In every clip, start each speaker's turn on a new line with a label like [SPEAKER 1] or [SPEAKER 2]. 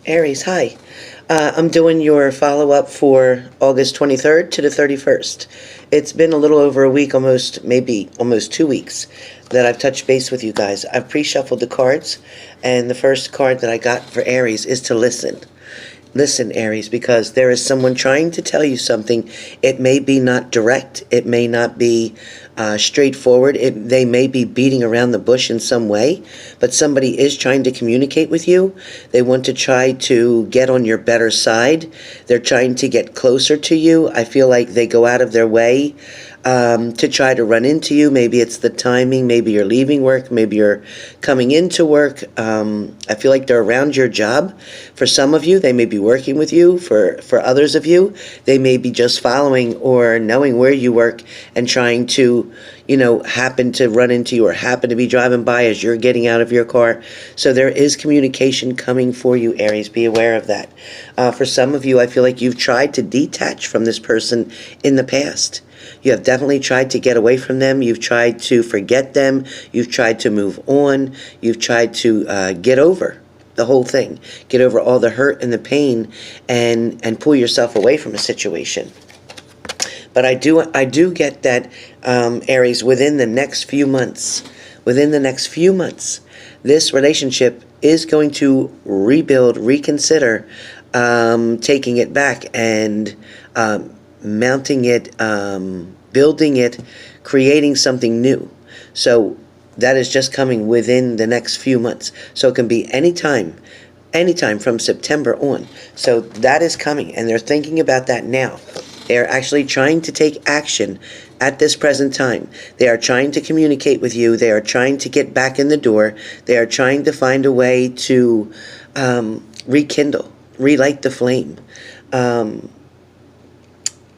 [SPEAKER 1] Aries, hi. I'm doing your follow-up for August 23rd to the 31st. It's been a little over a week, maybe almost 2 weeks, that I've touched base with you guys. I've pre-shuffled the cards, and the first card that I got for Aries is to listen. Listen, Aries, because there is someone trying to tell you something. It may be not direct. It may not be straightforward. They may be beating around the bush in some way, but somebody is trying to communicate with you. They want to try to get on your better side. They're trying to get closer to you. I feel like they go out of their way to try to run into you. Maybe it's the timing. Maybe you're leaving work. Maybe you're coming into work. I feel like they're around your job. For some of you, they may be working with you. For others of you, they may be just following or knowing where you work and trying to, happen to run into you or happen to be driving by as you're getting out of your car. So there is communication coming for you, Aries. Be aware of that. For some of you, I feel like you've tried to detach from this person in the past. You have definitely tried to get away from them. You've tried to forget them. You've tried to move on. You've tried to get over the whole thing. Get over all the hurt and the pain and pull yourself away from a situation. But I do get that, Aries, within the next few months, this relationship is going to rebuild, reconsider, taking it back and mounting it, building it, creating something new. So that is just coming within the next few months. So it can be anytime from September on. So that is coming, and they're thinking about that now. They're actually trying to take action at this present time. They are trying to communicate with you. They are trying to get back in the door. They are trying to find a way to rekindle, relight the flame.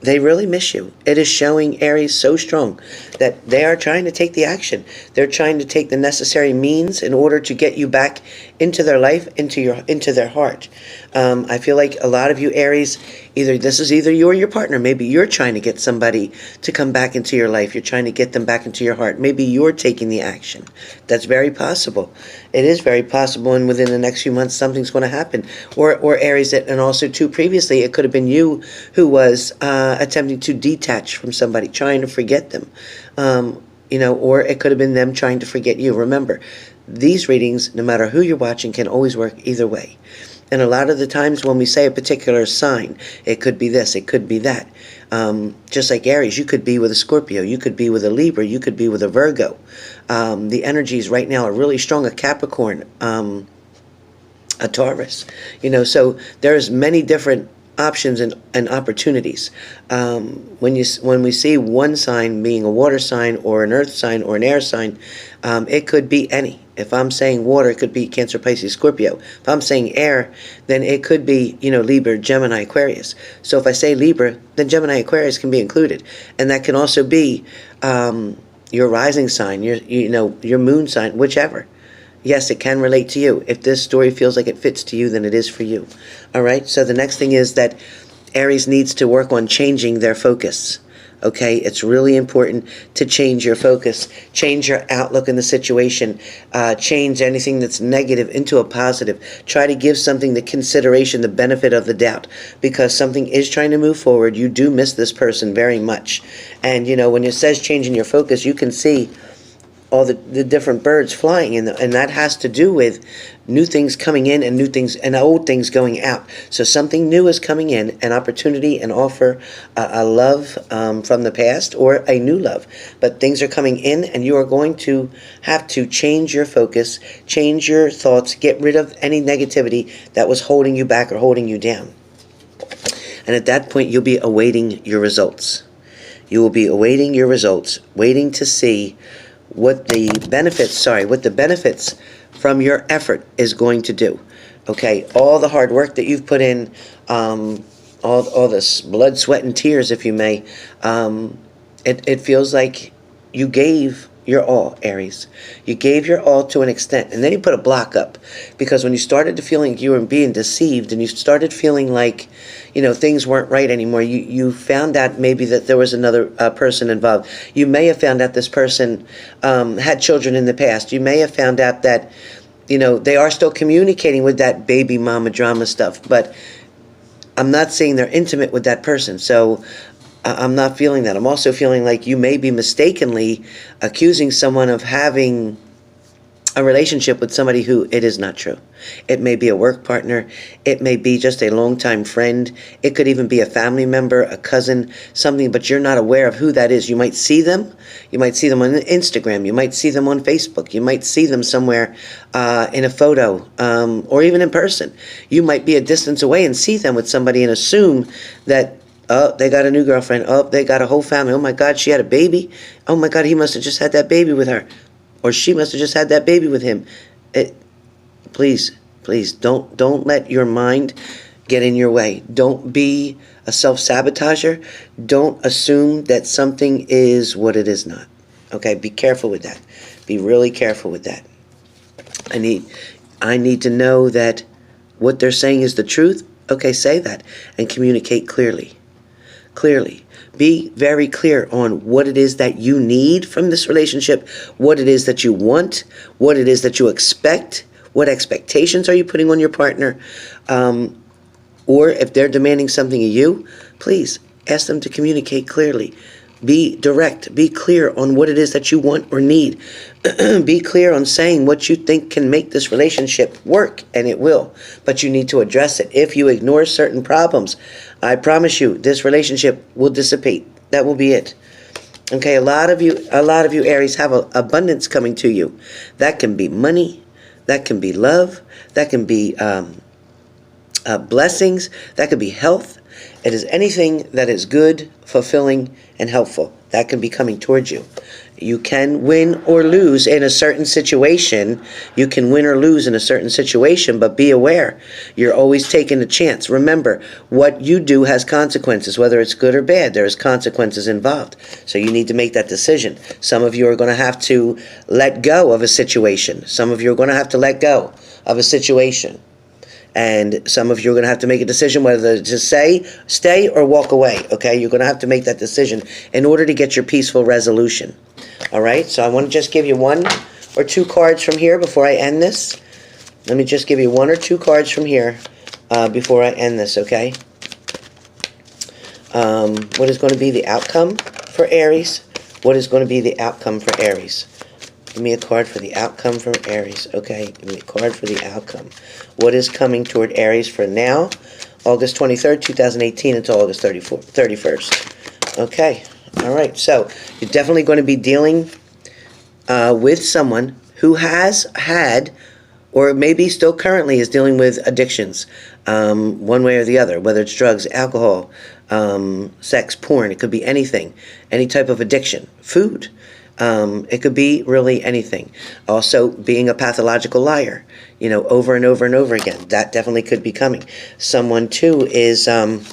[SPEAKER 1] They really miss you. It is showing, Aries, so strong that they are trying to take the action. They're trying to take the necessary means in order to get you back into their life, into their heart. I feel like a lot of you, Aries, this is either you or your partner. Maybe you're trying to get somebody to come back into your life. You're trying to get them back into your heart. Maybe you're taking the action. That's very possible. It is very possible, and within the next few months, something's going to happen. Or Aries, and also too previously, it could have been you who was attempting to detach from somebody, trying to forget them. Or it could have been them trying to forget you. Remember, these readings, no matter who you're watching, can always work either way. And a lot of the times when we say a particular sign, it could be this, it could be that. Just like Aries, you could be with a Scorpio, you could be with a Libra, you could be with a Virgo. The energies right now are really strong. A Capricorn, a Taurus. So there's many different options and opportunities. When we see one sign being a water sign or an earth sign or an air sign, it could be any. If I'm saying water, it could be Cancer, Pisces, Scorpio. If I'm saying air, then it could be, Libra, Gemini, Aquarius. So if I say Libra, then Gemini, Aquarius can be included. And that can also be your rising sign, your moon sign, whichever. Yes, it can relate to you. If this story feels like it fits to you, then it is for you. All right? So the next thing is that Aries needs to work on changing their focus. Okay? It's really important to change your focus, change your outlook in the situation, change anything that's negative into a positive. Try to give something the consideration, the benefit of the doubt, because something is trying to move forward. You do miss this person very much. And, when it says changing your focus, you can see all the different birds flying, and that has to do with new things coming in and new things and old things going out. So something new is coming in, an opportunity, an offer, a love from the past, or a new love. But things are coming in, and you are going to have to change your focus, change your thoughts, get rid of any negativity that was holding you back or holding you down. And at that point, you'll be awaiting your results. You will be awaiting your results, waiting to see what the benefits from your effort is going to do. Okay, all the hard work that you've put in, all this blood, sweat, and tears, if you may, it feels like you gave your all, Aries. You gave your all to an extent, and then you put a block up, because when you started to feeling you were being deceived, and you started feeling like, things weren't right anymore, you found out maybe that there was another person involved. You may have found out this person had children in the past. You may have found out that they are still communicating with that baby mama drama stuff, but I'm not saying they're intimate with that person. So I'm not feeling that. I'm also feeling like you may be mistakenly accusing someone of having a relationship with somebody who it is not true. It may be a work partner. It may be just a longtime friend. It could even be a family member, a cousin, something, but you're not aware of who that is. You might see them. You might see them on Instagram. You might see them on Facebook. You might see them somewhere in a photo, or even in person. You might be a distance away and see them with somebody and assume that, oh, they got a new girlfriend. Oh, they got a whole family. Oh my God, she had a baby. Oh my God, he must have just had that baby with her. Or she must have just had that baby with him. Please, don't let your mind get in your way. Don't be a self-sabotager. Don't assume that something is what it is not. Okay, be careful with that. Be really careful with that. I need to know that what they're saying is the truth. Okay, say that and communicate clearly. Clearly. Be very clear on what it is that you need from this relationship, what it is that you want, what it is that you expect, what expectations are you putting on your partner, or if they're demanding something of you, please ask them to communicate clearly. Be direct. Be clear on what it is that you want or need. Be clear on saying what you think can make this relationship work, and it will. But you need to address it. If you ignore certain problems, I promise you, this relationship will dissipate. That will be it. Okay, a lot of you Aries have abundance coming to you. That can be money. That can be love. That can be blessings. That could be health. It is anything that is good, fulfilling, and helpful. That can be coming towards you. You can win or lose in a certain situation. You can win or lose in a certain situation, but be aware. You're always taking a chance. Remember, what you do has consequences, whether it's good or bad. There's consequences involved. So you need to make that decision. Some of you are going to have to let go of a situation. Some of you are going to have to let go of a situation. And some of you are going to have to make a decision whether to stay or walk away, okay? You're going to have to make that decision in order to get your peaceful resolution, all right? So I want to just give you one or two cards from here before I end this. Let me just give you one or two cards from here before I end this, okay? What is going to be the outcome for Aries? What is going to be the outcome for Aries? Give me a card for the outcome from Aries, okay? Give me a card for the outcome. What is coming toward Aries for now? August 23rd, 2018 until August 31st. Okay, all right. So you're definitely going to be dealing with someone who has had, or maybe still currently is dealing with addictions, one way or the other, whether it's drugs, alcohol, sex, porn. It could be anything, any type of addiction, food. It could be really anything. Also, being a pathological liar, over and over and over again. That definitely could be coming. Someone too is, someone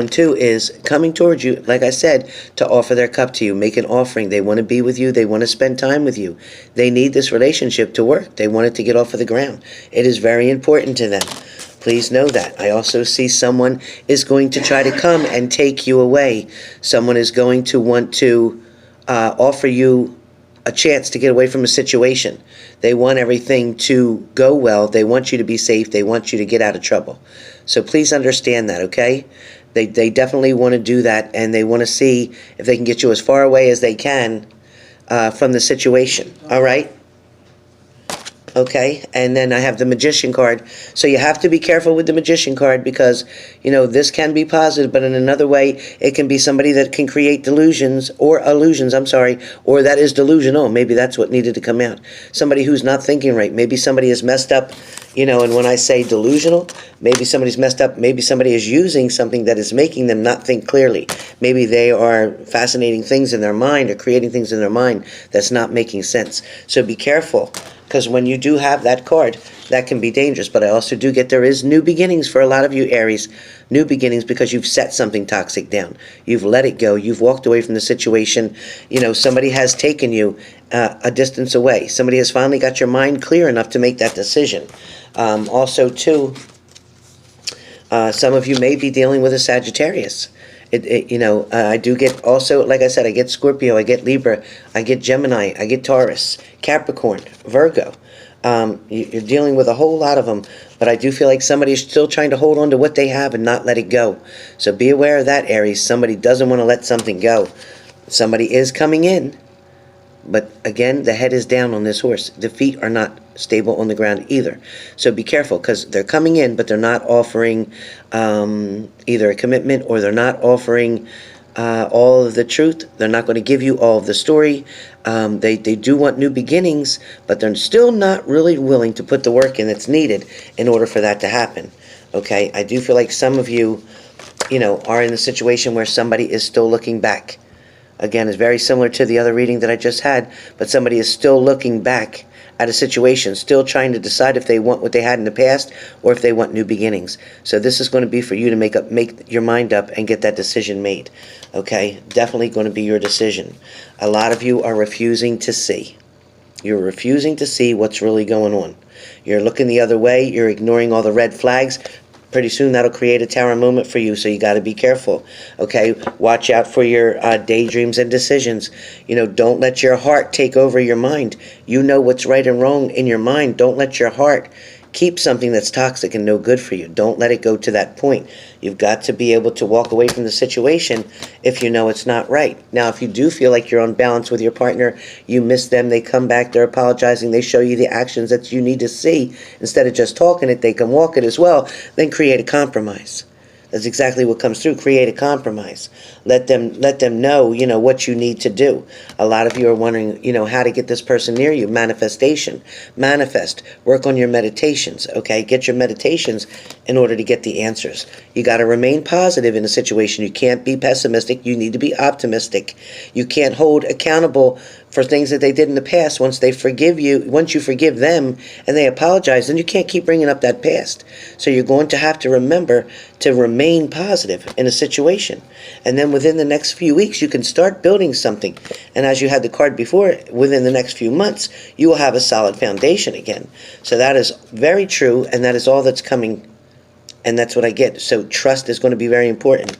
[SPEAKER 1] too is coming towards you, like I said, to offer their cup to you, make an offering. They want to be with you. They want to spend time with you. They need this relationship to work. They want it to get off of the ground. It is very important to them. Please know that. I also see someone is going to try to come and take you away. Someone is going to want to offer you a chance to get away from a situation. They want everything to go well. They want you to be safe. They want you to get out of trouble. So please understand that, okay? They definitely want to do that, and they want to see if they can get you as far away as they can from the situation, all right? Okay, and then I have the Magician card. So you have to be careful with the Magician card because, this can be positive, but in another way, it can be somebody that can create illusions, or that is delusional. Maybe that's what needed to come out. Somebody who's not thinking right. Maybe somebody is messed up, and when I say delusional, maybe somebody's messed up. Maybe somebody is using something that is making them not think clearly. Maybe they are fascinating things in their mind or creating things in their mind that's not making sense. So be careful. Because when you do have that card, that can be dangerous. But I also do get there is new beginnings for a lot of you, Aries. New beginnings because you've set something toxic down. You've let it go. You've walked away from the situation. Somebody has taken you a distance away. Somebody has finally got your mind clear enough to make that decision. Also, too, some of you may be dealing with a Sagittarius. I do get also, like I said, I get Scorpio, I get Libra, I get Gemini, I get Taurus, Capricorn, Virgo. You're dealing with a whole lot of them, but I do feel like somebody's still trying to hold on to what they have and not let it go. So be aware of that, Aries. Somebody doesn't want to let something go. Somebody is coming in, but again, the head is down on this horse. The feet are not stable on the ground either. So be careful, because they're coming in, but they're not offering either a commitment, or they're not offering all of the truth. They're not going to give you all of the story. They do want new beginnings, but they're still not really willing to put the work in that's needed in order for that to happen. Okay, I do feel like some of you, are in a situation where somebody is still looking back. Again, it's very similar to the other reading that I just had, but somebody is still looking back at a situation, still trying to decide if they want what they had in the past or if they want new beginnings. So this is going to be for you to make your mind up and get that decision made. Okay, definitely going to be your decision. A lot of you are refusing to see. You're refusing to see what's really going on. You're looking the other way. You're ignoring all the red flags. Pretty soon that'll create a tower moment for you, so you got to be careful. Okay, watch out for your daydreams and decisions. Don't let your heart take over your mind. You know what's right and wrong in your mind. Don't let your heart keep something that's toxic and no good for you. Don't let it go to that point. You've got to be able to walk away from the situation if you know it's not right. Now, if you do feel like you're on balance with your partner, you miss them, they come back, they're apologizing, they show you the actions that you need to see, instead of just talking it, they can walk it as well, then create a compromise. That's exactly what comes through. Create a compromise. Let them know, what you need to do. A lot of you are wondering, how to get this person near you. Manifestation. Manifest. Work on your meditations, okay? Get your meditations in order to get the answers. You got to remain positive in a situation. You can't be pessimistic. You need to be optimistic. You can't hold accountable for things that they did in the past. Once they forgive you, once you forgive them and they apologize, then you can't keep bringing up that past. So you're going to have to remember to remain positive in a situation. And then within the next few weeks, you can start building something. And as you had the card before, within the next few months, you will have a solid foundation again. So that is very true, and that is all that's coming. And that's what I get. So trust is going to be very important.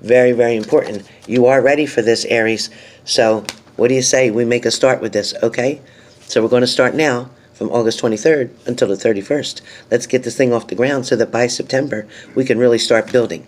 [SPEAKER 1] Very, very important. You are ready for this, Aries. So what do you say we make a start with this, okay? So we're going to start now from August 23rd until the 31st. Let's get this thing off the ground so that by September we can really start building.